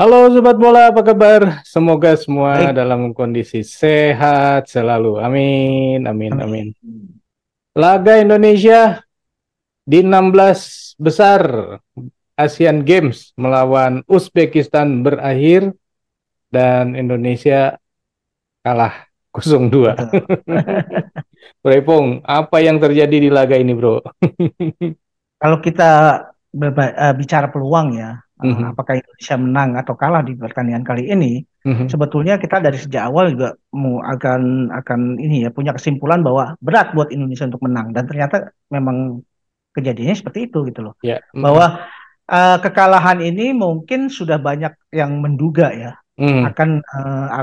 Halo Sobat Bola, apa kabar? Semoga semua Baik, dalam kondisi sehat selalu. Amin, amin, amin. amin. Laga Indonesia di 16 besar Asian Games melawan Uzbekistan berakhir dan Indonesia kalah 0-2. Betul. Bro Ipong, apa yang terjadi di laga ini, Bro? Kalau kita bicara peluang ya, Mhm, apakah Indonesia menang atau kalah di pertandingan kali ini, mhm. sebetulnya kita dari sejak awal juga akan ini ya punya kesimpulan bahwa berat buat Indonesia untuk menang dan ternyata memang kejadiannya seperti itu gitu loh. Ya, Bahwa mhm, kekalahan ini mungkin sudah banyak yang menduga ya mhm,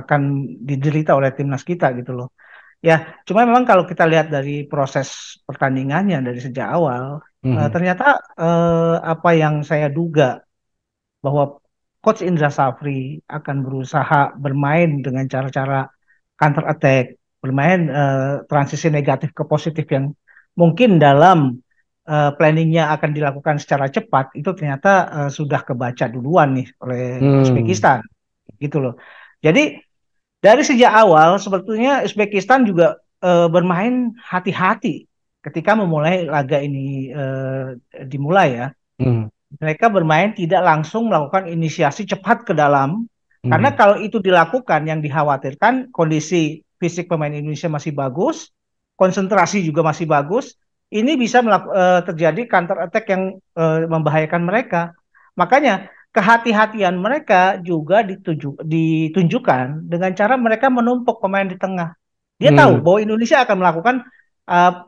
akan diderita oleh timnas kita gitu loh. Ya, cuma memang kalau kita lihat dari proses pertandingannya dari sejak awal, mhm, ternyata apa yang saya duga bahwa Coach Indra Safri akan berusaha bermain dengan cara-cara counter attack, bermain transisi negatif ke positif yang mungkin dalam planningnya akan dilakukan secara cepat, itu ternyata sudah kebaca duluan nih oleh mhm, Uzbekistan, gitu loh. Jadi dari sejak awal sebetulnya Uzbekistan juga bermain hati-hati ketika memulai laga ini dimulai ya. mhm, Mereka bermain tidak langsung melakukan inisiasi cepat ke dalam karena mhm, kalau itu dilakukan yang dikhawatirkan kondisi fisik pemain Indonesia masih bagus, konsentrasi juga masih bagus. Ini bisa terjadi counter attack yang membahayakan mereka. Makanya kehati-hatian mereka juga ditunjukkan dengan cara mereka menumpuk pemain di tengah. Dia tahu mhm, bahwa Indonesia akan melakukan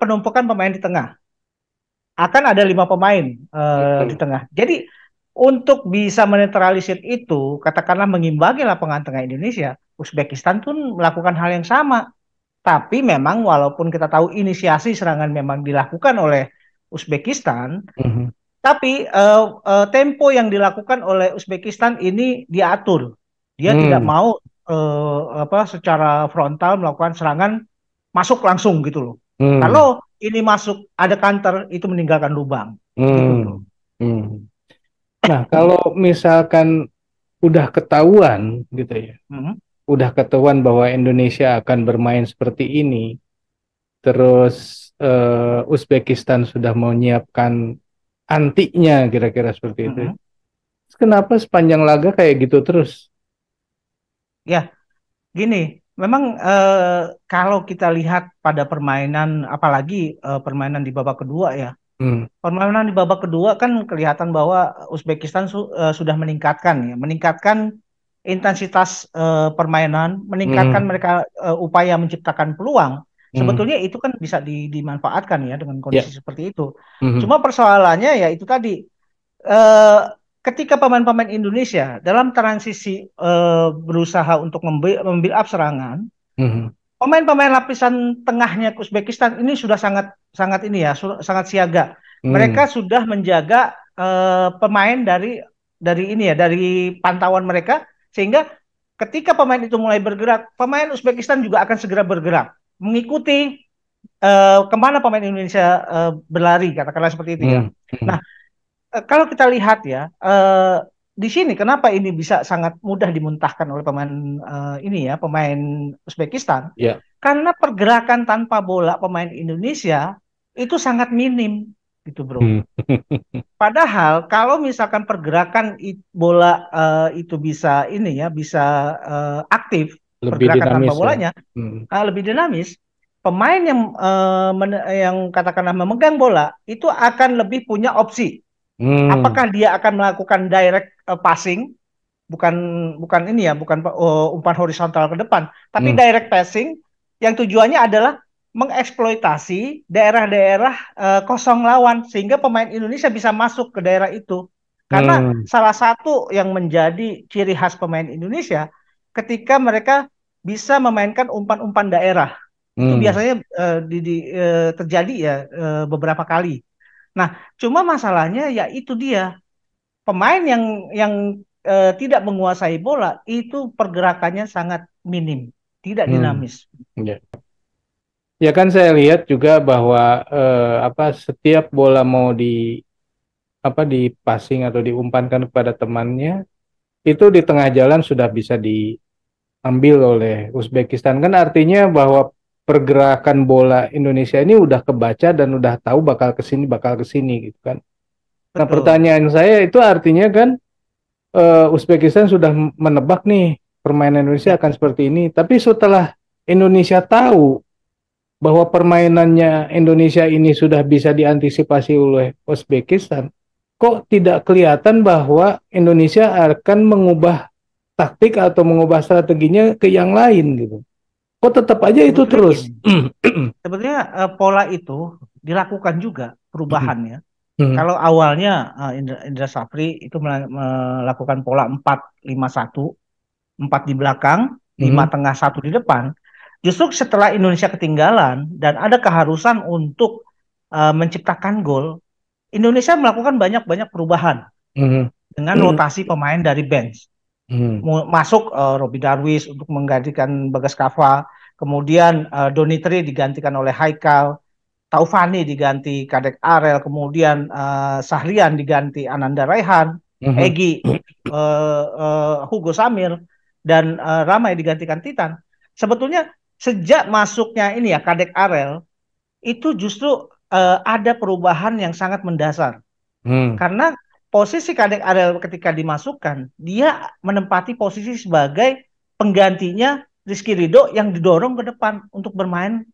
penumpukan pemain di tengah. Akan ada 5 pemain di mhm, tengah. Jadi untuk bisa menetralisir itu, katakanlah mengimbangi lapangan tengah Indonesia, Uzbekistan pun melakukan hal yang sama. Tapi memang walaupun kita tahu inisiasi serangan memang dilakukan oleh Uzbekistan, mhm. tapi tempo yang dilakukan oleh Uzbekistan ini diatur. Dia tidak Hmm, mau secara frontal melakukan serangan masuk langsung gitu loh. hmm, Kalau ini masuk ada counter itu meninggalkan lubang gitu bro. hmm, hmm. Nah, kalau misalkan udah ketahuan gitu ya, Mhm. udah ketahuan bahwa Indonesia akan bermain seperti ini, terus Uzbekistan sudah menyiapkan antiknya kira-kira seperti itu. Mhm. Terus kenapa sepanjang laga kayak gitu terus? Ya, gini, memang kalau kita lihat pada permainan, apalagi permainan di babak kedua ya, Hmm, permainan di babak kedua kan kelihatan bahwa Uzbekistan sudah meningkatkan ya, meningkatkan intensitas permainan, meningkatkan hmm, mereka upaya menciptakan peluang. hmm, Sebetulnya itu kan bisa dimanfaatkan ya dengan ya, kondisi seperti itu. hmm, Cuma persoalannya ya itu tadi eh, ketika pemain-pemain Indonesia dalam transisi berusaha untuk membuild up serangan, hmm, pemain-pemain lapisan tengahnya Uzbekistan ini sudah sangat sangat ini ya, sangat siaga. hmm, Mereka sudah menjaga pemain dari ini ya, dari pantauan mereka sehingga ketika pemain itu mulai bergerak, pemain Uzbekistan juga akan segera bergerak mengikuti kemana pemain Indonesia berlari, katakanlah seperti itu ya. hmm, Nah, hmm, kalau kita lihat ya, di sini kenapa ini bisa sangat mudah dimuntahkan oleh pemain ini ya, pemain Uzbekistan? ya, Karena pergerakan tanpa bola pemain Indonesia itu sangat minim, gitu bro. hmm, Padahal kalau misalkan pergerakan bola itu bisa ini ya, bisa aktif, lebih pergerakan tanpa dinamis ya. bolanya Hmm, lebih dinamis, pemain yang katakanlah memegang bola itu akan lebih punya opsi. hmm, Apakah dia akan melakukan direct passing, bukan bukan ini ya, bukan umpan horizontal ke depan, tapi hmm, direct passing yang tujuannya adalah mengeksploitasi daerah-daerah kosong lawan sehingga pemain Indonesia bisa masuk ke daerah itu. Karena hmm, salah satu yang menjadi ciri khas pemain Indonesia ketika mereka bisa memainkan umpan-umpan daerah. Itu hmm, biasanya terjadi ya beberapa kali. Nah, cuma masalahnya ya itu dia pemain yang tidak menguasai bola itu pergerakannya sangat minim, tidak hmm. dinamis. Ya. Ya kan saya lihat juga bahwa setiap bola mau di passing atau diumpankan kepada temannya itu di tengah jalan sudah bisa diambil oleh Uzbekistan. Kan artinya bahwa pergerakan bola Indonesia ini udah kebaca dan udah tahu bakal ke sini gitu kan. Nah, Betul. pertanyaan saya itu artinya kan Uzbekistan sudah menebak nih permainan Indonesia Ya, akan seperti ini. Tapi setelah Indonesia tahu bahwa permainannya Indonesia ini sudah bisa diantisipasi oleh Uzbekistan, kok tidak kelihatan bahwa Indonesia akan mengubah taktik atau mengubah strateginya ke yang lain gitu. Kok tetap aja itu sebetulnya gini. terus. Sebetulnya pola itu dilakukan juga perubahannya. Kalau awalnya Indra Safri itu melakukan pola 4-5-1, 4 di belakang, 5 tengah, 1 di depan. Justru setelah Indonesia ketinggalan dan ada keharusan untuk menciptakan gol, Indonesia melakukan banyak-banyak perubahan dengan rotasi pemain dari bench. Masuk Robi Darwis untuk menggantikan Bagas Kava, kemudian Donitri digantikan oleh Haikal, Taufani diganti Kadek Arel, kemudian Sahrian diganti Ananda Raihan, Egi, Hugo Samir, dan Ramai digantikan Titan. Sebetulnya sejak masuknya ini ya Kadek Arel, itu justru ada perubahan yang sangat mendasar. Karena posisi Kadek Arel ketika dimasukkan, dia menempati posisi sebagai penggantinya Rizky Ridho yang didorong ke depan untuk bermain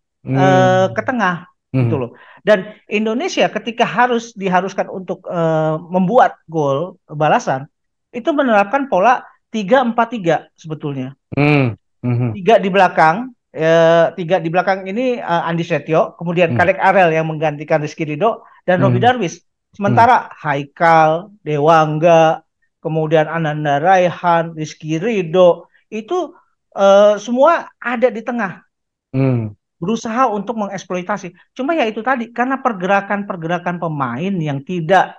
ke tengah gitu loh. Dan Indonesia ketika diharuskan untuk membuat gol balasan itu menerapkan pola 3-4-3 sebetulnya. Tiga di belakang, tiga di belakang ini Andi Setio, kemudian Kadek Arel yang menggantikan Rizky Ridho dan Robi Darwis. Sementara Haikal, Dewangga, kemudian Ananda Raihan, Rizky Ridho itu semua ada di tengah, berusaha untuk mengeksploitasi. Cuma ya itu tadi, karena pergerakan-pergerakan pemain yang tidak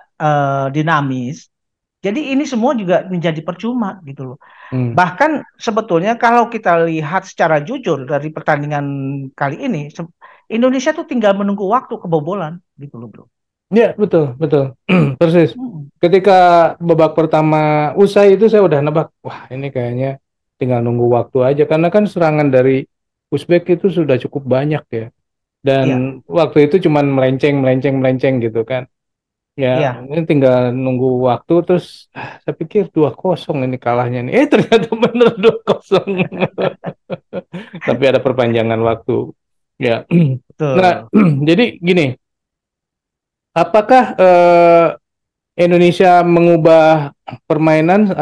dinamis, jadi ini semua juga menjadi percuma gitu loh. Bahkan sebetulnya kalau kita lihat secara jujur dari pertandingan kali ini, Indonesia tuh tinggal menunggu waktu kebobolan gitu loh, bro. Ya, betul, betul. Persis. Hmm. Ketika babak pertama usai itu saya udah nebak, wah ini kayaknya tinggal nunggu waktu aja karena kan serangan dari Uzbek itu sudah cukup banyak ya. Dan Iya, waktu itu cuman melenceng, melenceng, melenceng gitu kan. Ya, iya. ini tinggal nunggu waktu terus saya pikir 2-0 ini kalahnya nih. Ternyata bener 2-0. Tapi ada perpanjangan waktu. Ya. Nah, Betul. jadi gini, apakah Indonesia mengubah permainan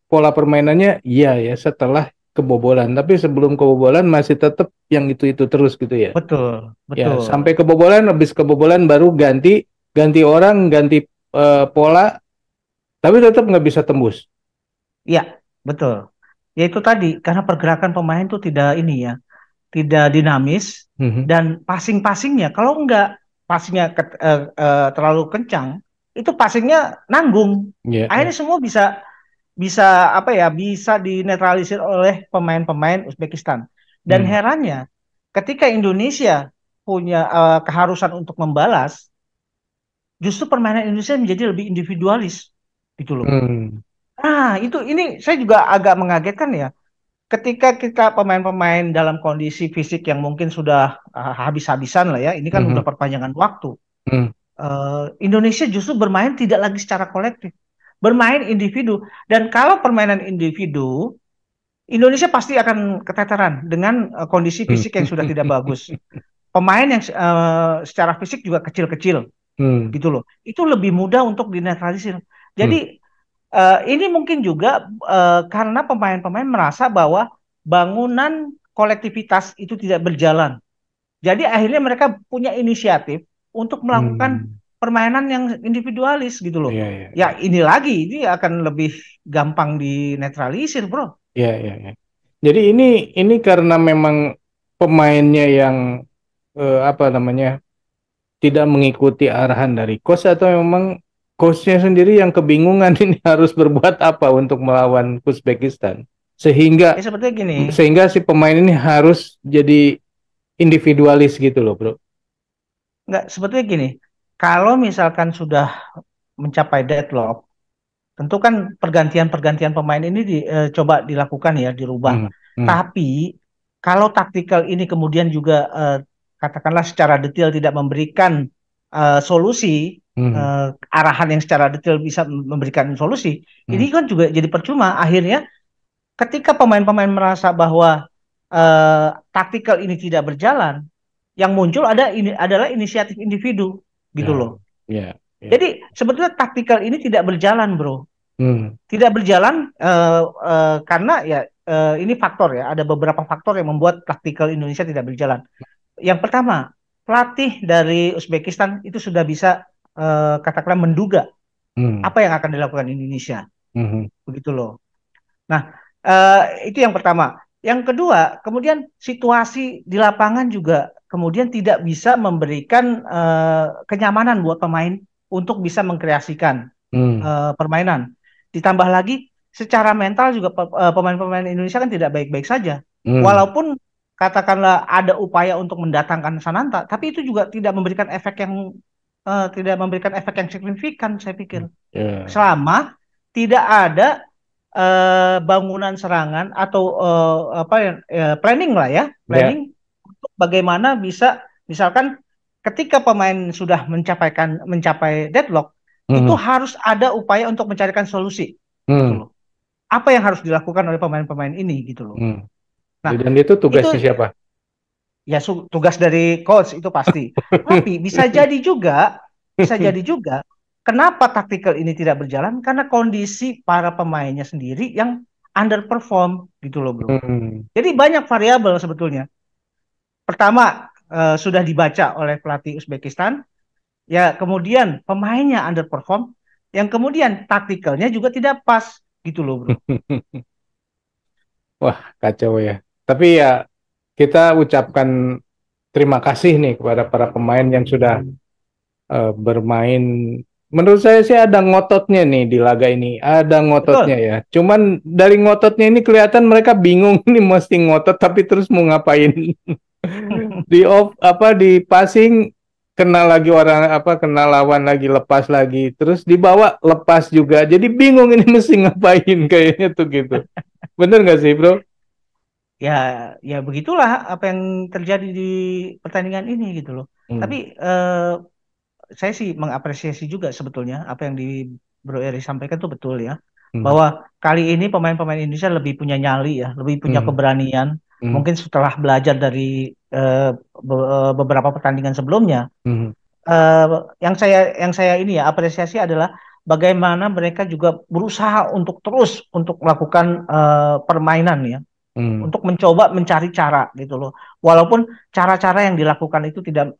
pola permainannya? Iya ya setelah kebobolan. Tapi sebelum kebobolan masih tetap yang itu terus gitu ya. Betul, Ya betul. sampai kebobolan, habis kebobolan baru ganti ganti orang, ganti pola, tapi tetap nggak bisa tembus. Iya, betul. Ya itu tadi, karena pergerakan pemain tuh tidak ini ya, tidak dinamis Mhm. dan passing-passingnya kalau enggak passingnya terlalu kencang, itu passingnya nanggung. Ya, Akhirnya ya. semua bisa bisa apa ya bisa dinetralisir oleh pemain-pemain Uzbekistan. Dan Hmm. herannya, ketika Indonesia punya keharusan untuk membalas, justru permainan Indonesia menjadi lebih individualis, gitu loh. Hmm. Nah, itu ini saya juga agak mengagetkan ya. Ketika kita pemain-pemain dalam kondisi fisik yang mungkin sudah habis-habisan lah ya, ini kan udah Mhm. perpanjangan waktu. Hmm. Indonesia justru bermain tidak lagi secara kolektif, bermain individu. Dan kalau permainan individu, Indonesia pasti akan keteteran dengan kondisi Hmm. fisik yang sudah tidak bagus. Pemain yang secara fisik juga kecil-kecil, Hmm. gitu loh. Itu lebih mudah untuk dinetralisir. Hmm. Jadi ini mungkin juga karena pemain-pemain merasa bahwa bangunan kolektivitas itu tidak berjalan. Jadi akhirnya mereka punya inisiatif untuk melakukan Hmm. permainan yang individualis gitu loh. Ya, ya, Ya ya. ini lagi, ini akan lebih gampang dinetralisir, bro. Ya, ya, ya. Jadi ini karena memang pemainnya yang apa namanya tidak mengikuti arahan dari coach atau memang coachnya sendiri yang kebingungan ini harus berbuat apa untuk melawan Uzbekistan Ya sehingga sepertinya gini, sehingga si pemain ini harus jadi individualis gitu loh bro. nggak sepertinya gini. Kalau misalkan sudah mencapai deadlock, tentu kan pergantian-pergantian pemain ini coba dilakukan ya, dirubah. Hmm. Hmm. Tapi kalau taktikal ini kemudian juga katakanlah secara detail tidak memberikan solusi, Hmm. arahan yang secara detail bisa memberikan solusi, Hmm. ini kan juga jadi percuma. Akhirnya ketika pemain-pemain merasa bahwa taktikal ini tidak berjalan, yang muncul adalah inisiatif individu gitu Ya, loh. ya, ya. Jadi sebetulnya taktikal ini tidak berjalan, bro. Hmm. Tidak berjalan karena ya ini faktor ya, ada beberapa faktor yang membuat taktikal Indonesia tidak berjalan. Yang pertama, pelatih dari Uzbekistan itu sudah bisa katakanlah menduga Hmm. apa yang akan dilakukan Indonesia, Hmm. begitu loh. Nah, itu yang pertama. Yang kedua, kemudian situasi di lapangan juga kemudian tidak bisa memberikan kenyamanan buat pemain untuk bisa mengkreasikan Hmm. permainan. Ditambah lagi secara mental juga pemain-pemain Indonesia kan tidak baik-baik saja. Hmm. Walaupun katakanlah ada upaya untuk mendatangkan Sananta, tapi itu juga tidak memberikan efek yang signifikan, saya pikir. Ya, Selama tidak ada bangunan serangan atau apa ya, planning lah ya, ya. planning untuk bagaimana bisa misalkan ketika pemain sudah mencapai deadlock, itu Hmm. harus ada upaya untuk mencarikan solusi gitu Hmm. loh. Apa yang harus dilakukan oleh pemain-pemain ini gitu loh. Hmm. Nah, Dan itu itu tugasnya siapa? ya tugas dari coach itu pasti. Tapi bisa jadi juga kenapa taktikal ini tidak berjalan karena kondisi para pemainnya sendiri yang underperform gitu loh, bro. Hmm. Jadi banyak variabel sebetulnya. Pertama, sudah dibaca oleh pelatih Uzbekistan, ya kemudian pemainnya underperform, yang kemudian taktikalnya juga tidak pas gitu loh, bro. Wah, kacau ya. Tapi ya kita ucapkan terima kasih nih kepada para pemain yang sudah bermain. Menurut saya sih ada ngototnya nih di laga ini. Ada ngototnya Betul. ya. Cuman dari ngototnya ini kelihatan mereka bingung nih mesti ngotot tapi terus mau ngapain. Di off apa di passing kena lagi orang apa kena lawan lagi lepas lagi terus dibawa lepas juga jadi bingung ini mesti ngapain kayaknya tuh gitu bener nggak sih bro? Ya, ya begitulah apa yang terjadi di pertandingan ini gitu loh. Tapi Hmm. saya sih mengapresiasi juga sebetulnya apa yang di Bro Eri sampaikan itu betul ya. Hmm. Bahwa kali ini pemain-pemain Indonesia lebih punya nyali ya, lebih punya Hmm. keberanian. Hmm. Mungkin setelah belajar dari beberapa pertandingan sebelumnya. Hmm. eh, yang saya ini ya apresiasi adalah bagaimana mereka juga berusaha untuk terus untuk melakukan permainan ya, Hmm. untuk mencoba mencari cara gitu loh. Walaupun cara-cara yang dilakukan itu tidak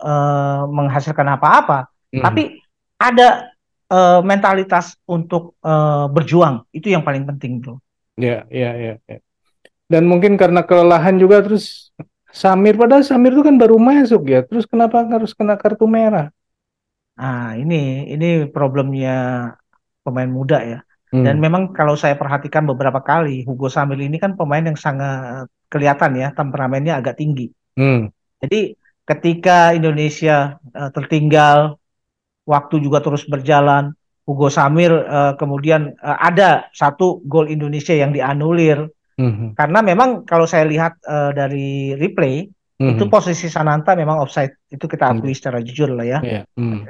menghasilkan apa-apa, tapi Hmm. ada mentalitas untuk berjuang itu yang paling penting tuh. Ya, ya, ya, ya. Dan mungkin karena kelelahan juga terus Samir padahal Samir itu kan baru masuk ya terus kenapa harus kena kartu merah? Nah, ini problemnya pemain muda ya. Dan Hmm. memang kalau saya perhatikan beberapa kali, Hugo Samir ini kan pemain yang sangat kelihatan ya, temperamennya agak tinggi. Hmm. Jadi ketika Indonesia tertinggal, waktu juga terus berjalan, Hugo Samir kemudian ada satu gol Indonesia yang dianulir. Hmm. Karena memang kalau saya lihat dari replay, itu Hmm. posisi Sananta memang offside. Itu kita Hmm. akui secara jujur lah ya. Ya. Hmm.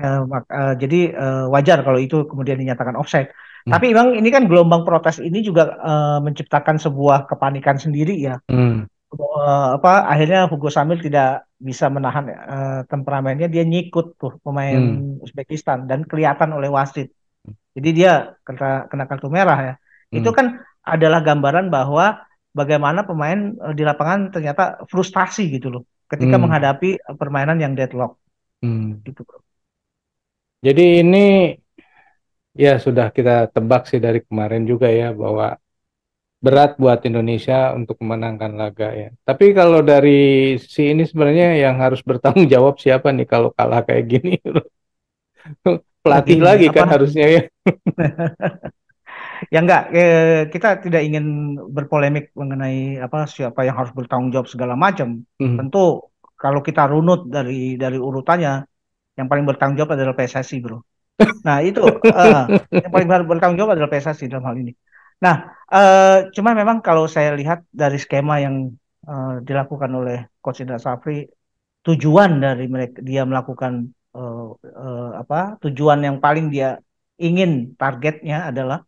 Jadi wajar kalau itu kemudian dinyatakan offside. Hmm. Tapi memang ini kan gelombang protes ini juga menciptakan sebuah kepanikan sendiri ya. Hmm. Apa akhirnya Hugo Samir tidak bisa menahan temperamennya, dia nyikut tuh pemain Hmm. Uzbekistan dan kelihatan oleh wasit. Jadi dia kena kartu merah ya. Itu Hmm. kan adalah gambaran bahwa bagaimana pemain di lapangan ternyata frustasi gitu loh ketika Hmm. menghadapi permainan yang deadlock Hmm. gitu, bro. Jadi ini ya sudah kita tebak sih dari kemarin juga ya bahwa berat buat Indonesia untuk memenangkan laga ya. Tapi kalau dari si ini sebenarnya yang harus bertanggung jawab siapa nih kalau kalah kayak gini? Ya Pelatih gini lagi apa kan harusnya ya. ya enggak kita tidak ingin berpolemik mengenai apa siapa yang harus bertanggung jawab segala macam. Hmm. Tentu kalau kita runut dari urutannya yang paling bertanggung jawab adalah PSSI, bro. Nah, itu yang paling bertanggung jawab adalah PSSI dalam hal ini. Nah, cuma memang kalau saya lihat dari skema yang dilakukan oleh Coach Indra Safri, tujuan dari mereka dia melakukan apa? Tujuan yang paling dia ingin targetnya adalah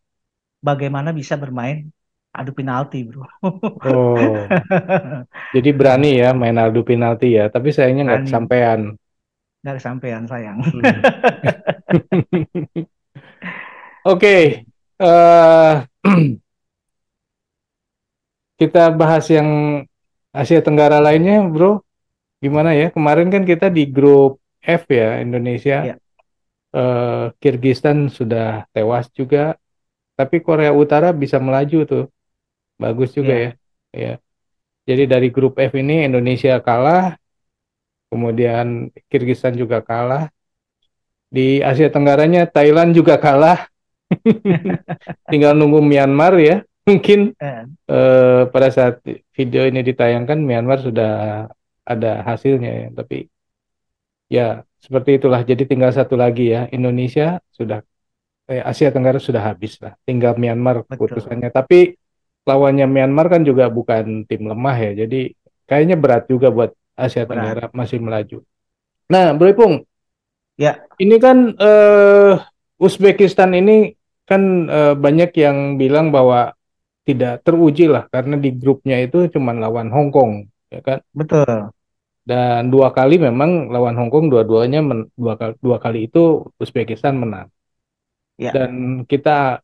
bagaimana bisa bermain adu penalti, bro. Oh, jadi berani Nah, ya main adu penalti ya, tapi sayangnya nggak berani kesampaian. dari sampean sayang. Hmm. Oke, eh, kita bahas yang Asia Tenggara lainnya, bro. Gimana ya? Kemarin kan kita di grup F ya, Indonesia, Ya, Kirgistan sudah tewas juga, tapi Korea Utara bisa melaju tuh, bagus juga ya. ya. Ya, jadi dari grup F ini Indonesia kalah, kemudian Kirgistan juga kalah. Di Asia Tenggaranya Thailand juga kalah, tinggal nunggu Myanmar ya. Mungkin Eh, pada saat video ini ditayangkan Myanmar sudah ada hasilnya ya, tapi ya seperti itulah. Jadi tinggal satu lagi ya, Indonesia sudah Asia Tenggara sudah habis lah. Tinggal Myanmar betul, keputusannya. Tapi lawannya Myanmar kan juga bukan tim lemah ya. Jadi kayaknya berat juga buat Asia berat. Tenggara masih melaju. Nah, Bro Ipung, Ya, ini kan Uzbekistan ini kan banyak yang bilang bahwa tidak teruji lah karena di grupnya itu cuma lawan Hong Kong, ya kan? betul. Dan dua kali memang lawan Hong Kong dua-duanya dua kali itu Uzbekistan menang. Ya, Dan kita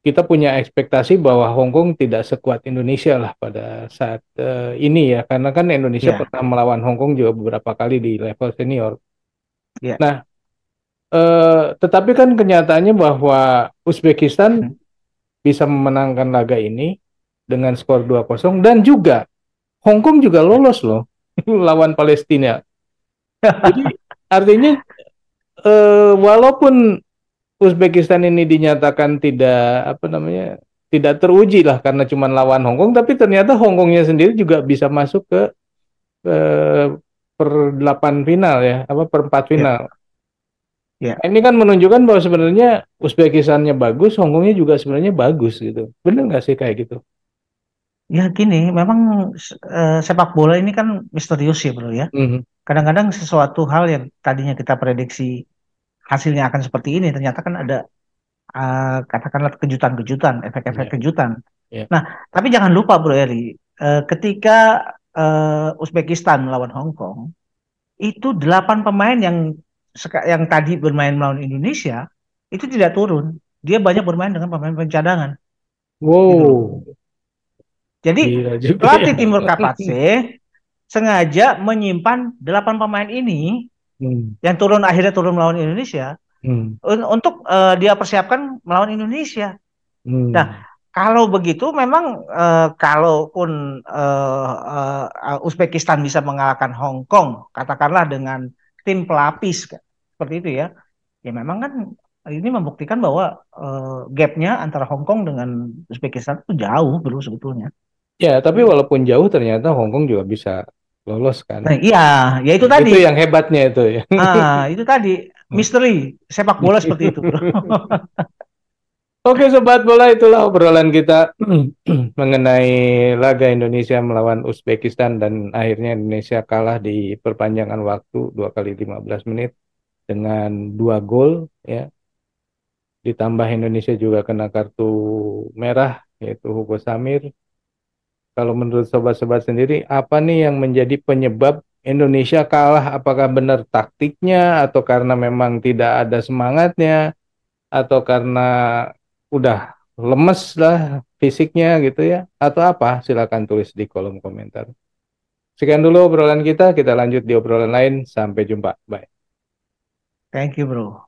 kita punya ekspektasi bahwa Hong Kong tidak sekuat Indonesia lah pada saat ini ya, karena kan Indonesia ya, pernah melawan Hong Kong juga beberapa kali di level senior. ya. Nah, tetapi kan kenyataannya bahwa Uzbekistan bisa memenangkan laga ini dengan skor 2-0 dan juga Hong Kong juga lolos loh lawan Palestina. Jadi artinya walaupun Uzbekistan ini dinyatakan tidak apa namanya tidak teruji lah karena cuma lawan Hong Kong, tapi ternyata Hong Kongnya sendiri juga bisa masuk ke eh, per 8 final ya, apa perempat Ya, final. ya. Ini kan menunjukkan bahwa sebenarnya Uzbekistannya bagus, Hong Kongnya juga sebenarnya bagus gitu. Bener nggak sih kayak gitu? Ya gini, memang sepak bola ini kan misterius ya bro ya. Mhm. Kadang-kadang sesuatu hal yang tadinya kita prediksi hasilnya akan seperti ini, ternyata kan ada katakanlah kejutan-kejutan, efek-efek Ya, kejutan. ya. Nah, tapi jangan lupa bro Eri, ketika Uzbekistan melawan Hong Kong, itu 8 pemain yang tadi bermain melawan Indonesia itu tidak turun. Dia banyak bermain dengan pemain-pemain cadangan, gitu loh. Wow, Jadi gila juga ya. pelatih Timur Kapatse sengaja menyimpan 8 pemain ini Hmm, yang akhirnya turun melawan Indonesia hmm, untuk dia persiapkan melawan Indonesia. Nah, hmm. kalau begitu memang kalaupun Uzbekistan bisa mengalahkan Hong Kong, katakanlah dengan tim pelapis seperti itu ya, ya memang kan ini membuktikan bahwa gapnya antara Hong Kong dengan Uzbekistan itu jauh bro sebetulnya. Ya, tapi Gitu. walaupun jauh ternyata Hong Kong juga bisa lolos kan. Nah, iya, ya itu Nah, tadi. itu yang hebatnya itu ya. Itu tadi misteri sepak bola seperti itu, bro. Oke sobat bola, itulah obrolan kita mengenai laga Indonesia melawan Uzbekistan dan akhirnya Indonesia kalah di perpanjangan waktu 2 kali 15 menit dengan 2 gol ya. Ditambah Indonesia juga kena kartu merah yaitu Hugo Samir. Kalau menurut sobat-sobat sendiri, apa nih yang menjadi penyebab Indonesia kalah? Apakah benar taktiknya, atau karena memang tidak ada semangatnya, atau karena udah lemes lah fisiknya gitu ya? Atau apa? Silakan tulis di kolom komentar. Sekian dulu obrolan kita lanjut di obrolan lain. Sampai jumpa. Bye. Thank you, bro.